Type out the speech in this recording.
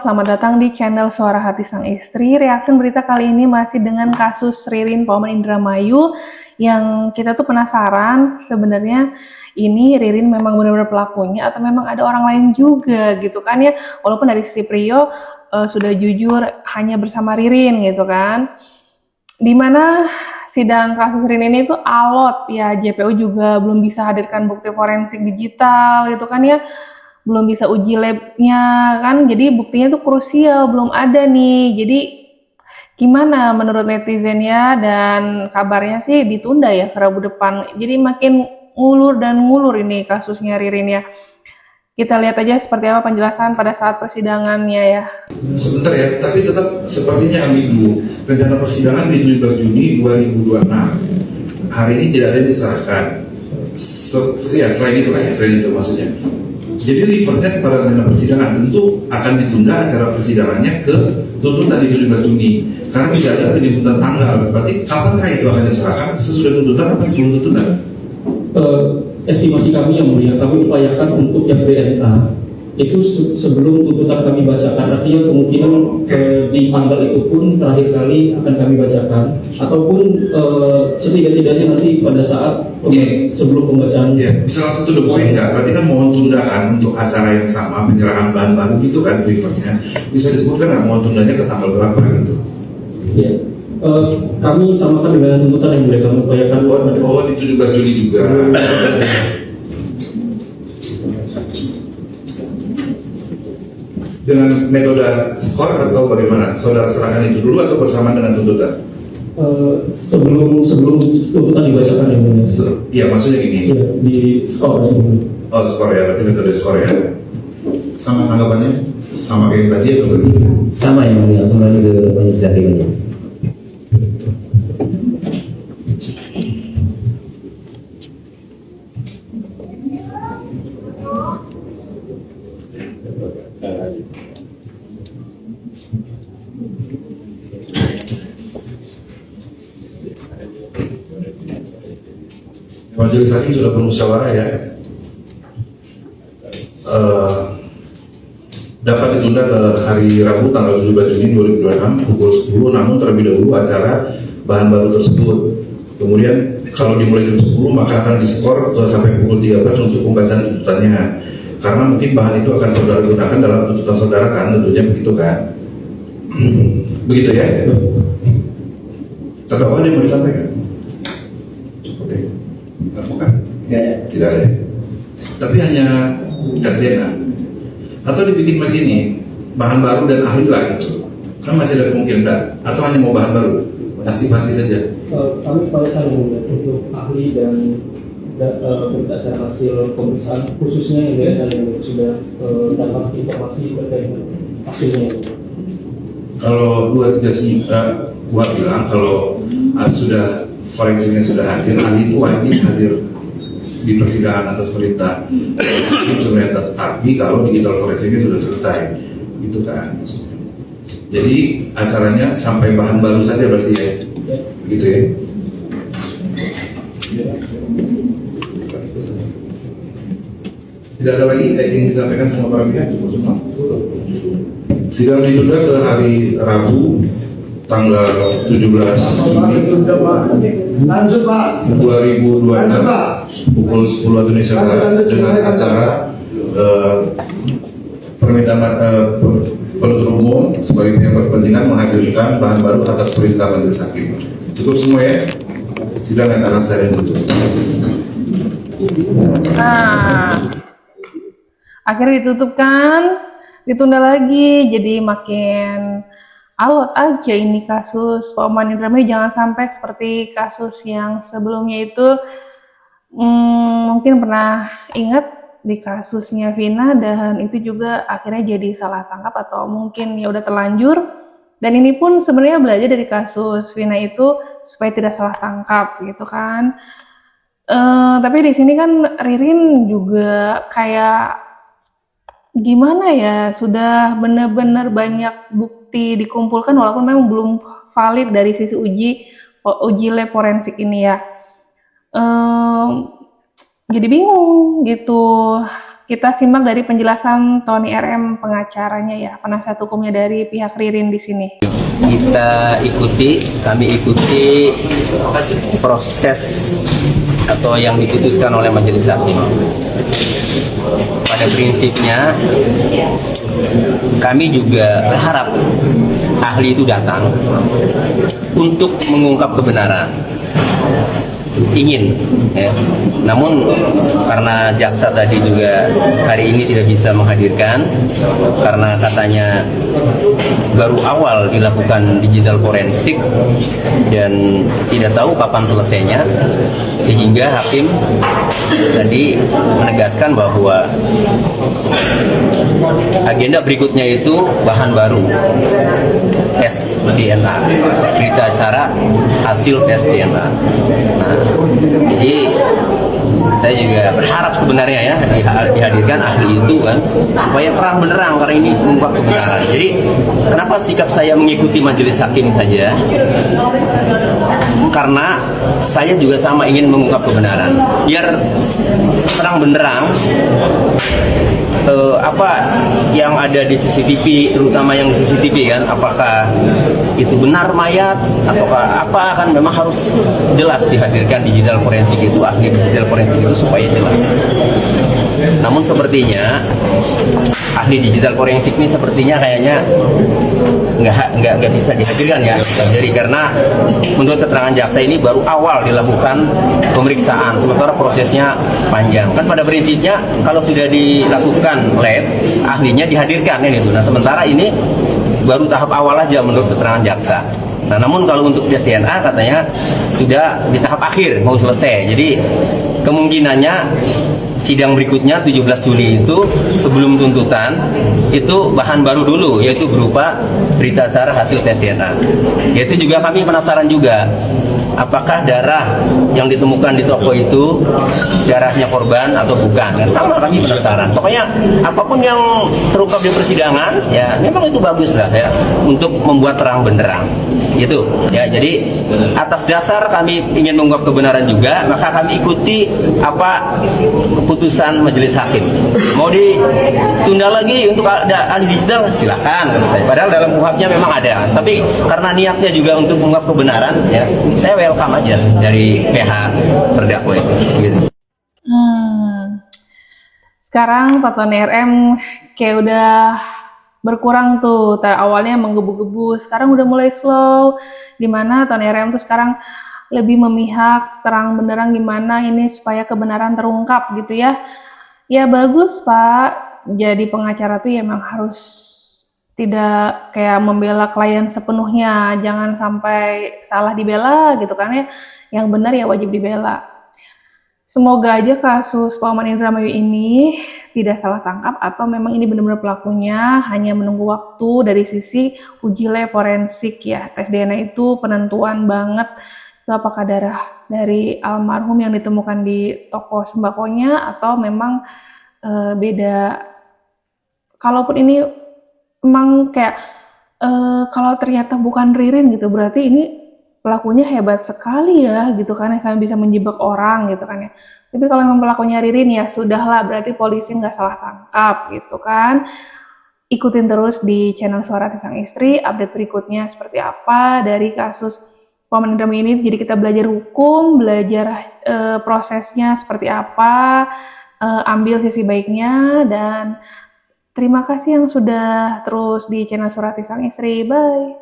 selamat datang di channel Suara Hati Sang Istri. Reaksi berita kali ini masih dengan kasus Ririn Pauman Indramayu yang kita tuh penasaran sebenarnya ini Ririn memang benar-benar pelakunya atau memang ada orang lain juga gitu kan ya. Walaupun dari sisi Prio sudah jujur hanya bersama Ririn gitu kan. Dimana sidang kasus Ririn itu alot ya, JPU juga belum bisa hadirkan bukti forensik digital gitu kan ya, belum bisa uji labnya kan, jadi buktinya tuh krusial belum ada nih. Jadi gimana menurut netizen ya, dan kabarnya sih ditunda ya ke Rabu depan, jadi makin ngulur dan ngulur ini kasusnya Ririn ya. Kita lihat aja seperti apa penjelasan pada saat persidangannya ya. Sebentar ya, tapi tetap sepertinya ambigu. Rencana persidangan di 17 Juni 2026. Hari ini tidak ada yang diserahkan. Selain itu lah ya, selain itu maksudnya. Jadi reverse-nya kepada rencana persidangan, tentu akan ditunda acara persidangannya ke tuntutan di 17 Juni. Karena tidak ada penyebutan tanggal. Berarti kapankah itu akan diserahkan? Sesudah tuntutan atau sebelum tuntutan? Estimasi kami yang mulia, kami upayakan untuk yang DNA itu sebelum tuntutan kami bacakan. Artinya kemungkinan di tanggal itu pun terakhir kali akan kami bacakan, ataupun setidak-tidaknya nanti pada saat sebelum pembacaan. Ya, bisa langsung to the point nggak? Berarti kan mohon tunda kan untuk acara yang sama, penyerahan bahan baku gitu kan reverse-nya. Bisa disebutkan nggak mohon tundanya ke tanggal berapa gitu? Ya. Kami samakan dengan tuntutan yang mereka upayakan. Oh, di 17 Juli juga. Dengan metode skor atau bagaimana? Saudara serahkan itu dulu atau bersamaan dengan tuntutan? Sebelum tuntutan dibacakan yang mulia. Iya, maksudnya gini. Ya, di skor sebelum. Oh, skor ya, berarti metode skor ya. Sama tanggapannya? Sama kayak yang tadi atau berbeda? Sama yang mulia, sama juga banyak jaringannya. Majelis Hakim sudah bermusyawarah ya. Dapat ditunda ke hari Rabu tanggal 17 Juni 2026 pukul 10, namun terlebih dahulu acara bahan baru tersebut. Kemudian kalau dimulai jam 10 maka akan diskor ke sampai pukul 13 untuk pembacaan tuntutannya. Karena mungkin bahan itu akan saudara gunakan dalam tuntutan saudara kan, tentunya begitu kan. Begitu ya. Terdakwa ada yang mau disampaikan? Oke. Advokat? Tidak ada. Tapi hanya tes DNA. Atau dibikin mesin ini bahan baru dan ahli lah gitu. Kan masih ada kemungkinan enggak? Atau hanya mau bahan baru? Estimasi saja. Kami upayakan untuk ahli dan berdasarkan hasil pemeriksaan, khususnya yang DNA yang sudah dapat informasi terkait hasilnya. Kalau 2-3 gua bilang kalau sudah forensiknya sudah hadir, ahli itu wajib hadir di persidangan atas perintah sebenarnya, tapi kalau digital forensiknya sudah selesai gitu kan. Jadi acaranya sampai bahan baru saja berarti ya, begitu ya. Tidak ada lagi yang disampaikan sama para pihak semua. Sidang ditunda ke hari Rabu tanggal 17 Juni 2026 pukul 10 waktu Indonesia Barat dengan acara permintaan penuntut umum sebagai pihak berkepentingan menghadirkan bahan baru atas perintah majelis hakim. Cukup semua ya. Sidang yang akan saya tutup. Nah, akhirnya ditutup kan, ditunda lagi, jadi makin alot aja ini kasus Pauman Indramayu. Jangan sampai seperti kasus yang sebelumnya itu. Mungkin pernah ingat di kasusnya Vina, dan itu juga akhirnya jadi salah tangkap atau mungkin ya udah terlanjur. Dan ini pun sebenarnya belajar dari kasus Vina itu supaya tidak salah tangkap gitu kan. Tapi di sini kan Ririn juga kayak gimana ya, sudah benar-benar banyak bukti dikumpulkan walaupun memang belum valid dari sisi uji lab forensik ini ya. Jadi bingung gitu. kita simak dari penjelasan Tony RM pengacaranya ya, penasihat hukumnya dari pihak Ririn di sini. Kami ikuti proses atau yang diputuskan oleh majelis hakim. Pada prinsipnya kami juga berharap ahli itu datang untuk mengungkap kebenaran, ingin ya. Namun karena jaksa tadi juga hari ini tidak bisa menghadirkan karena katanya baru awal dilakukan digital forensik dan tidak tahu kapan selesainya, sehingga hakim tadi menegaskan bahwa agenda berikutnya itu bahan baru, tes DNA, berita acara hasil tes DNA. Nah, jadi saya juga berharap sebenarnya ya dihadirkan ahli itu kan supaya terang benderang, karena ini mengungkap kebenaran. Jadi kenapa sikap saya mengikuti majelis hakim saja? Karena saya juga sama ingin mengungkap kebenaran, biar terang benderang apa yang ada di CCTV, terutama yang di CCTV kan, apakah itu benar mayat ataukah apa, kan memang harus jelas dihadirkan digital forensik itu, ahli digital forensik itu supaya jelas. Namun sepertinya ahli digital forensik ini sepertinya kayaknya nggak bisa dihadirkan ya, jadi karena menurut keterangan jaksa ini baru awal dilakukan pemeriksaan, sementara prosesnya panjang. Kan pada prinsipnya kalau sudah dilakukan lab, ahlinya dihadirkan kan itu. Nah sementara ini baru tahap awal aja menurut keterangan jaksa. Nah namun kalau untuk tes DNA katanya sudah di tahap akhir, mau selesai. Jadi kemungkinannya sidang berikutnya 17 Juli itu sebelum tuntutan itu bahan baru dulu, yaitu berupa berita acara hasil tes DNA. Yaitu juga kami penasaran juga, apakah darah yang ditemukan di toko itu darahnya korban atau bukan, kan sama kami penasaran. Pokoknya apapun yang terungkap di persidangan ya memang itu bagus lah ya untuk membuat terang benderang itu ya. Jadi atas dasar kami ingin mengungkap kebenaran juga, maka kami ikuti apa keputusan majelis hakim. Mau ditunda lagi untuk ada ahli digital silahkan menurut saya, padahal dalam kuhapnya memang ada, tapi karena niatnya juga untuk mengungkap kebenaran ya, saya welcome aja dari pihak terdakwa itu gitu. Sekarang Pak Tony RM kayak udah berkurang tuh, awalnya menggebu-gebu, sekarang udah mulai slow, dimana Tony RM tuh sekarang lebih memihak terang benderang gimana ini supaya kebenaran terungkap gitu ya. Ya bagus Pak, jadi pengacara tuh ya emang harus tidak kayak membela klien sepenuhnya, jangan sampai salah dibela gitu kan ya, yang benar ya wajib dibela. Semoga aja kasus Pak Oman Indramayu ini tidak salah tangkap atau memang ini benar-benar pelakunya hanya menunggu waktu dari sisi uji lab forensik ya. Tes DNA itu penentuan banget itu apakah darah dari almarhum yang ditemukan di toko sembakonya atau memang beda. Kalaupun ini memang kayak kalau ternyata bukan Ririn gitu, berarti ini pelakunya hebat sekali ya gitu kan, yang sampai bisa menjebak orang gitu kan ya. Tapi kalau memang pelakunya Ririn ya sudahlah, berarti polisi nggak salah tangkap gitu kan. Ikutin terus di channel Suara Hati Sang Istri, update berikutnya seperti apa dari kasus Pak Oman Indramayu ini. Jadi kita belajar hukum, belajar prosesnya seperti apa, ambil sisi baiknya, dan terima kasih yang sudah terus di channel Suara Hati Sang Istri. Bye.